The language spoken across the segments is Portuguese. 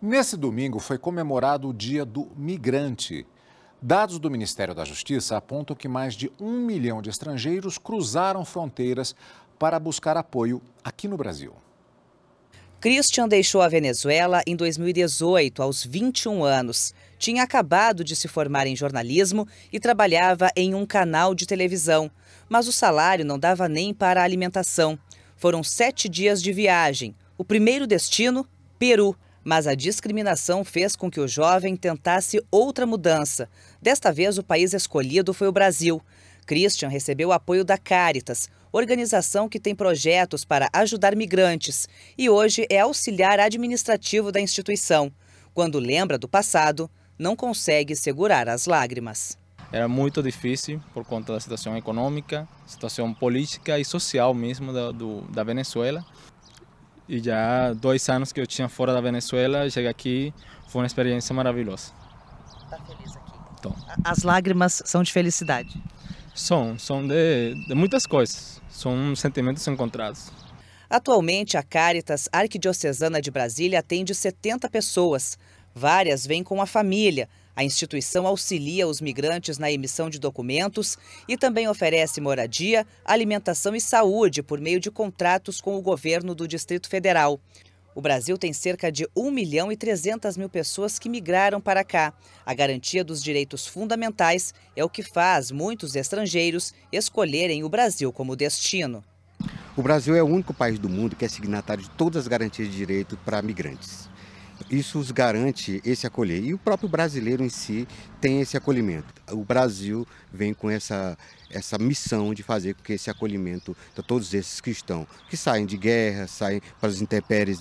Nesse domingo foi comemorado o Dia do Migrante. Dados do Ministério da Justiça apontam que mais de 1 milhão de estrangeiros cruzaram fronteiras para buscar apoio aqui no Brasil. Christian deixou a Venezuela em 2018, aos 21 anos. Tinha acabado de se formar em jornalismo e trabalhava em um canal de televisão. Mas o salário não dava nem para a alimentação. Foram 7 dias de viagem. O primeiro destino, Peru. Mas a discriminação fez com que o jovem tentasse outra mudança. Desta vez, o país escolhido foi o Brasil. Christian recebeu o apoio da Caritas, organização que tem projetos para ajudar migrantes, e hoje é auxiliar administrativo da instituição. Quando lembra do passado, não consegue segurar as lágrimas. Era muito difícil por conta da situação econômica, situação política e social mesmo da Venezuela. E já 2 anos que eu tinha fora da Venezuela, cheguei aqui, foi uma experiência maravilhosa. Está feliz aqui? Então, As lágrimas são de felicidade? são de muitas coisas, são sentimentos encontrados. Atualmente, a Caritas Arquidiocesana de Brasília atende 70 pessoas. Várias vêm com a família. A instituição auxilia os migrantes na emissão de documentos e também oferece moradia, alimentação e saúde por meio de contratos com o governo do Distrito Federal. O Brasil tem cerca de 1.300.000 pessoas que migraram para cá. A garantia dos direitos fundamentais é o que faz muitos estrangeiros escolherem o Brasil como destino. O Brasil é o único país do mundo que é signatário de todas as garantias de direito para migrantes. Isso os garante esse acolher. E o próprio brasileiro em si tem esse acolhimento. O Brasil vem com essa missão de fazer com que esse acolhimento de todos esses cristãos que saem de guerra, saem para as intempéries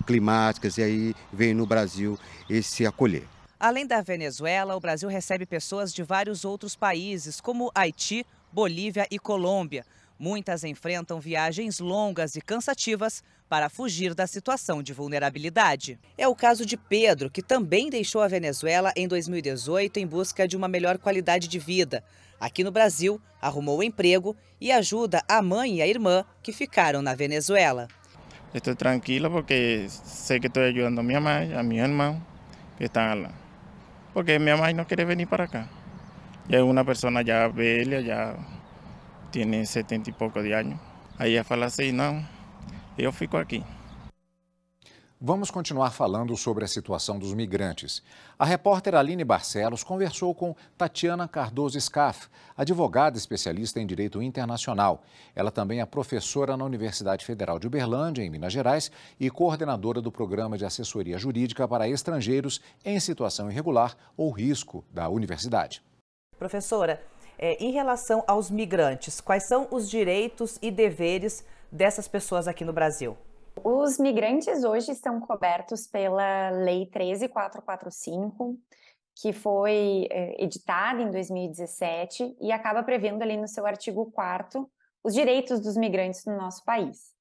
climáticas e aí vem no Brasil esse acolher. Além da Venezuela, o Brasil recebe pessoas de vários outros países, como Haiti, Bolívia e Colômbia. Muitas enfrentam viagens longas e cansativas para fugir da situação de vulnerabilidade. É o caso de Pedro, que também deixou a Venezuela em 2018 em busca de uma melhor qualidade de vida. Aqui no Brasil, arrumou emprego e ajuda a mãe e a irmã que ficaram na Venezuela. Estou tranquilo porque sei que estou ajudando a minha mãe, a meu irmão, que estão lá. Porque minha mãe não quer vir para cá. Já é uma pessoa já velha, já tem 70 e pouco de anos. Aí ela fala assim, não, eu fico aqui. Vamos continuar falando sobre a situação dos migrantes. A repórter Aline Barcelos conversou com Tatiana Cardoso Scaff, advogada especialista em direito internacional. Ela também é professora na Universidade Federal de Uberlândia, em Minas Gerais, e coordenadora do Programa de Assessoria Jurídica para Estrangeiros em Situação Irregular ou Risco da universidade. Professora, em relação aos migrantes, quais são os direitos e deveres dessas pessoas aqui no Brasil? Os migrantes hoje estão cobertos pela Lei 13.445, que foi editada em 2017 e acaba prevendo ali no seu artigo 4º os direitos dos migrantes no nosso país.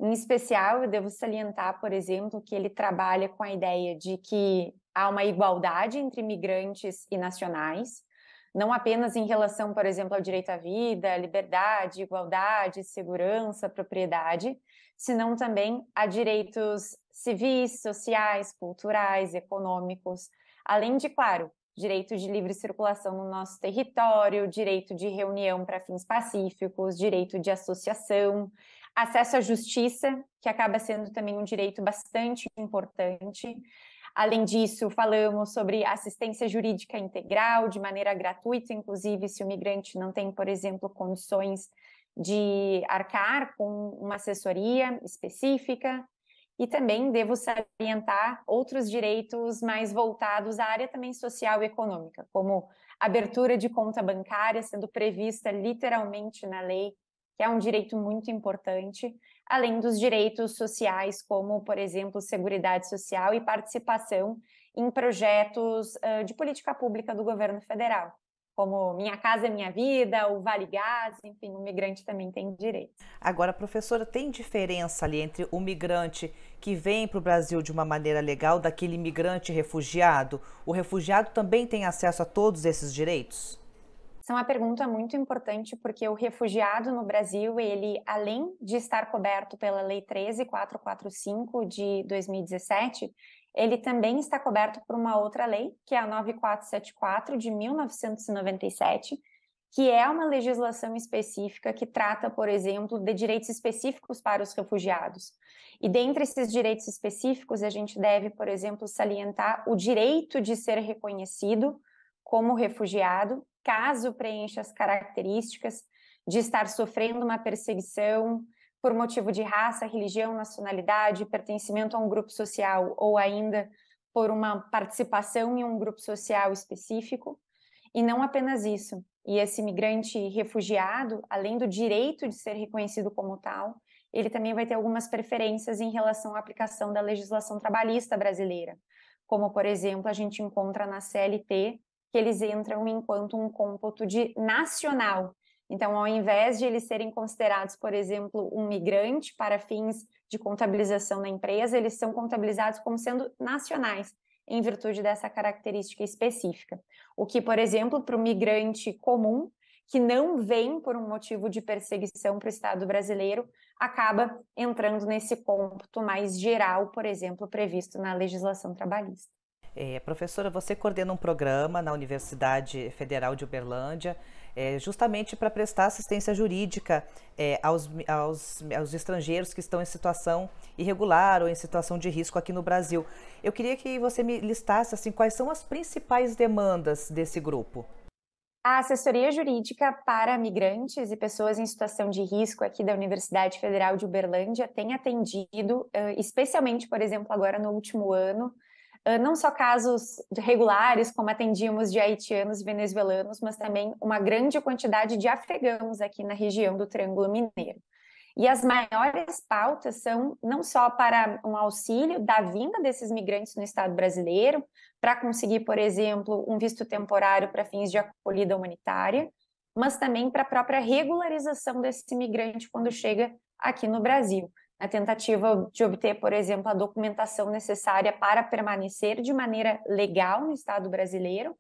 Em especial, eu devo salientar, por exemplo, que ele trabalha com a ideia de que há uma igualdade entre migrantes e nacionais, não apenas em relação, por exemplo, ao direito à vida, liberdade, igualdade, segurança, propriedade, senão também a direitos civis, sociais, culturais, econômicos, além de, claro, direito de livre circulação no nosso território, direito de reunião para fins pacíficos, direito de associação, acesso à justiça, que acaba sendo também um direito bastante importante. Além disso, falamos sobre assistência jurídica integral, de maneira gratuita, inclusive se o migrante não tem, por exemplo, condições de arcar com uma assessoria específica. E também devo salientar outros direitos mais voltados à área também social e econômica, como abertura de conta bancária, sendo prevista literalmente na lei, que é um direito muito importante, além dos direitos sociais, como, por exemplo, seguridade social e participação em projetos de política pública do governo federal, como Minha Casa Minha Vida, o Vale Gás, enfim, o migrante também tem direitos. Agora, professora, tem diferença ali entre o migrante que vem para o Brasil de uma maneira legal daquele migrante refugiado? O refugiado também tem acesso a todos esses direitos? Essa é uma pergunta muito importante, porque o refugiado no Brasil, ele, além de estar coberto pela Lei 13.445 de 2017, ele também está coberto por uma outra lei, que é a 9474 de 1997, que é uma legislação específica que trata, por exemplo, de direitos específicos para os refugiados. E dentre esses direitos específicos, a gente deve, por exemplo, salientar o direito de ser reconhecido como refugiado, caso preencha as características de estar sofrendo uma perseguição por motivo de raça, religião, nacionalidade, pertencimento a um grupo social ou ainda por uma participação em um grupo social específico. E não apenas isso. E esse migrante refugiado, além do direito de ser reconhecido como tal, ele também vai ter algumas preferências em relação à aplicação da legislação trabalhista brasileira. Como, por exemplo, a gente encontra na CLT, que eles entram enquanto um cômputo de nacional. Então, ao invés de eles serem considerados, por exemplo, um migrante para fins de contabilização da empresa, eles são contabilizados como sendo nacionais, em virtude dessa característica específica. O que, por exemplo, para o migrante comum, que não vem por um motivo de perseguição para o Estado brasileiro, acaba entrando nesse cômputo mais geral, por exemplo, previsto na legislação trabalhista. Professora, você coordena um programa na Universidade Federal de Uberlândia, justamente para prestar assistência jurídica aos estrangeiros que estão em situação irregular ou em situação de risco aqui no Brasil. Eu queria que você me listasse assim, quais são as principais demandas desse grupo. A assessoria jurídica para migrantes e pessoas em situação de risco aqui da Universidade Federal de Uberlândia tem atendido, especialmente, por exemplo, agora no último ano, não só casos regulares, como atendíamos de haitianos e venezuelanos, mas também uma grande quantidade de afegãos aqui na região do Triângulo Mineiro. E as maiores pautas são não só para um auxílio da vinda desses migrantes no Estado brasileiro, para conseguir, por exemplo, um visto temporário para fins de acolhida humanitária, mas também para a própria regularização desse migrante quando chega aqui no Brasil, na tentativa de obter, por exemplo, a documentação necessária para permanecer de maneira legal no Estado brasileiro,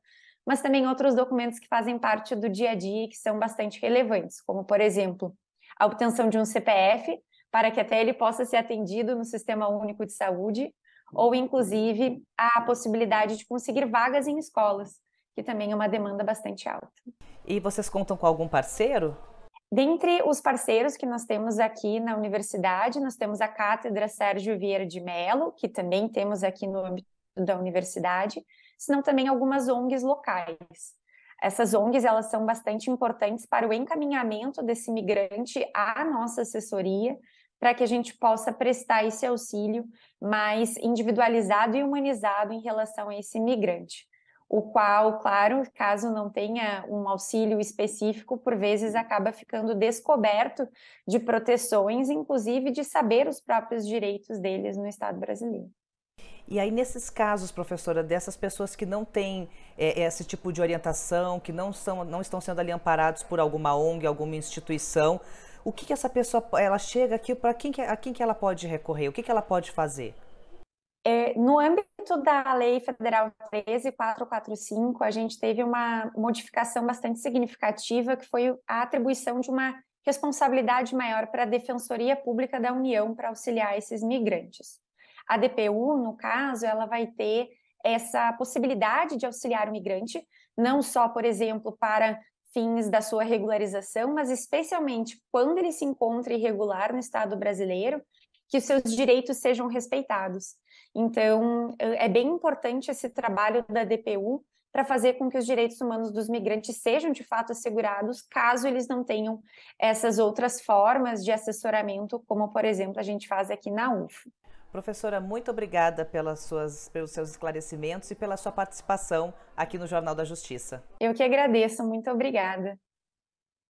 mas também outros documentos que fazem parte do dia a dia e que são bastante relevantes, como, por exemplo, a obtenção de um CPF, para que até ele possa ser atendido no Sistema Único de Saúde, ou, inclusive, a possibilidade de conseguir vagas em escolas, que também é uma demanda bastante alta. E vocês contam com algum parceiro? Dentre os parceiros que nós temos aqui na universidade, nós temos a Cátedra Sérgio Vieira de Mello, que também temos aqui no âmbito da universidade, senão também algumas ONGs locais. Essas ONGs, elas são bastante importantes para o encaminhamento desse migrante à nossa assessoria, para que a gente possa prestar esse auxílio mais individualizado e humanizado em relação a esse migrante. O qual, claro, caso não tenha um auxílio específico, por vezes acaba ficando descoberto de proteções, inclusive de saber os próprios direitos deles no Estado brasileiro. E aí, nesses casos, professora, dessas pessoas que não têm esse tipo de orientação, que não estão sendo ali amparados por alguma ONG, alguma instituição, o que essa pessoa, ela chega aqui, a quem que ela pode recorrer? O que ela pode fazer? No âmbito da Lei Federal 13445, a gente teve uma modificação bastante significativa, que foi a atribuição de uma responsabilidade maior para a Defensoria Pública da União para auxiliar esses migrantes. A DPU, no caso, ela vai ter essa possibilidade de auxiliar o migrante, não só, por exemplo, para fins da sua regularização, mas especialmente quando ele se encontra irregular no Estado brasileiro, que os seus direitos sejam respeitados. Então, é bem importante esse trabalho da DPU para fazer com que os direitos humanos dos migrantes sejam de fato assegurados, caso eles não tenham essas outras formas de assessoramento, como, por exemplo, a gente faz aqui na UFO. Professora, muito obrigada pelos seus esclarecimentos e pela sua participação aqui no Jornal da Justiça. Eu que agradeço, muito obrigada.